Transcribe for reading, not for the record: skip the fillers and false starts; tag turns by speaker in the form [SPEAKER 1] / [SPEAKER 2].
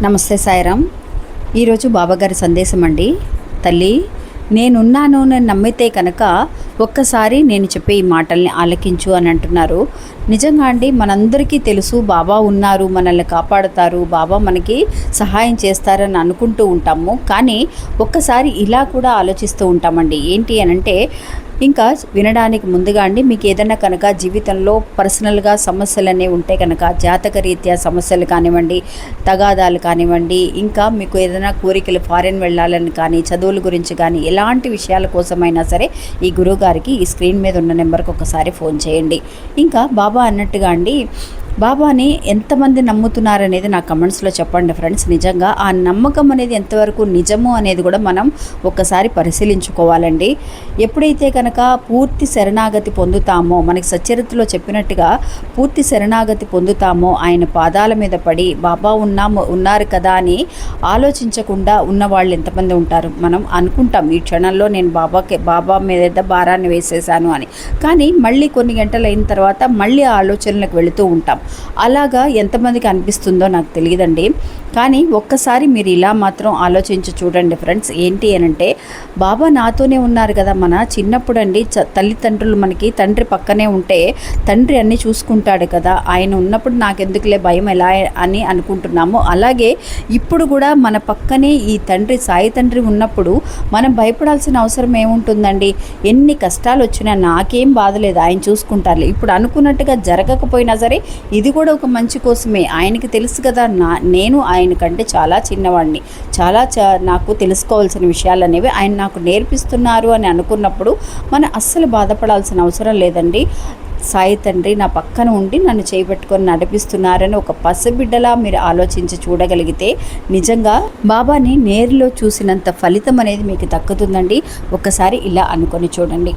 [SPEAKER 1] నమస్తే సాయిరామ్. ఈరోజు బాబాగారి సందేశం అండి. తల్లి, నేనున్నాను అని నమ్మితే కనుక ఒక్కసారి నేను చెప్పే ఈ మాటల్ని ఆలకించు అని అంటున్నారు. నిజంగా అండి, మనందరికీ తెలుసు బాబా ఉన్నారు, మనల్ని కాపాడుతారు, బాబా మనకి సహాయం చేస్తారని అనుకుంటూ ఉంటాము. కానీ ఒక్కసారి ఇలా కూడా ఆలోచిస్తూ ఉంటామండి. ఏంటి అనంటే, ఇంకా వినడానికి ముందుగా అండి, మీకు ఏదైనా కనుక జీవితంలో పర్సనల్గా సమస్యలు అనేవి ఉంటే కనుక, జాతక రీత్యా సమస్యలు కానివ్వండి, తగాదాలు కానివ్వండి, ఇంకా మీకు ఏదైనా కోరికలు ఫారెన్ వెళ్ళాలని కానీ, చదువుల గురించి కానీ, ఎలాంటి విషయాల కోసమైనా సరే ఈ గురువుగారికి ఈ స్క్రీన్ మీద ఉన్న నెంబర్కి ఒకసారి ఫోన్ చేయండి. ఇంకా బాబా అన్నట్టుగా అండి, బాబాని ఎంతమంది నమ్ముతున్నారనేది నా కమెంట్స్లో చెప్పండి ఫ్రెండ్స్. నిజంగా ఆ నమ్మకం అనేది ఎంతవరకు నిజము అనేది కూడా మనం ఒక్కసారి పరిశీలించుకోవాలండి. ఎప్పుడైతే కనుక పూర్తి శరణాగతి పొందుతామో, మనకి సచరిత్రలో చెప్పినట్టుగా పూర్తి శరణాగతి పొందుతామో, ఆయన పాదాల మీద పడి బాబా ఉన్నారు కదా అని ఆలోచించకుండా ఉన్న వాళ్ళు ఎంతమంది ఉంటారు. మనం అనుకుంటాం ఈ క్షణంలో నేను బాబా మీద భారాన్ని వేసేసాను అని, కానీ మళ్ళీ కొన్ని గంటలు అయిన తర్వాత మళ్ళీ ఆ ఆలోచనలకు వెళుతూ ఉంటాం. అలాగా ఎంతమందికి అనిపిస్తుందో నాకు తెలియదండి. కానీ ఒక్కసారి మీరు ఇలా మాత్రం ఆలోచించి చూడండి ఫ్రెండ్స్. ఏంటి అనంటే, బాబా నాతోనే ఉన్నారు కదా. మన చిన్నప్పుడు అండి, తల్లిదండ్రులు మనకి తండ్రి పక్కనే ఉంటే తండ్రి అన్నీ చూసుకుంటాడు కదా, ఆయన ఉన్నప్పుడు నాకెందుకులే భయం ఎలా అని అనుకుంటున్నాము. అలాగే ఇప్పుడు కూడా మన పక్కనే ఈ తండ్రి, సాయి తండ్రి ఉన్నప్పుడు మనం భయపడాల్సిన అవసరం ఏముంటుందండి? ఎన్ని కష్టాలు వచ్చినా నాకేం బాధలేదు, ఆయన చూసుకుంటారు. ఇప్పుడు అనుకున్నట్టుగా జరగకపోయినా సరే ఇది కూడా ఒక మంచి కోసమే. ఆయనకి తెలుసు కదా, నేను ఆయన కంటే చాలా చిన్నవాడిని, నాకు తెలుసుకోవాల్సిన విషయాలు అనేవి ఆయన నాకు నేర్పిస్తున్నారు అని అనుకున్నప్పుడు మనం అస్సలు బాధపడాల్సిన అవసరం లేదండి. సాయి తండ్రి నా పక్కన ఉండి నన్ను చేపట్టుకొని నడిపిస్తున్నారని ఒక పసిబిడ్డలా మీరు ఆలోచించి చూడగలిగితే నిజంగా బాబాని నేరులో చూసినంత ఫలితం అనేది మీకు దక్కుతుందండి. ఒకసారి ఇలా అనుకొని చూడండి.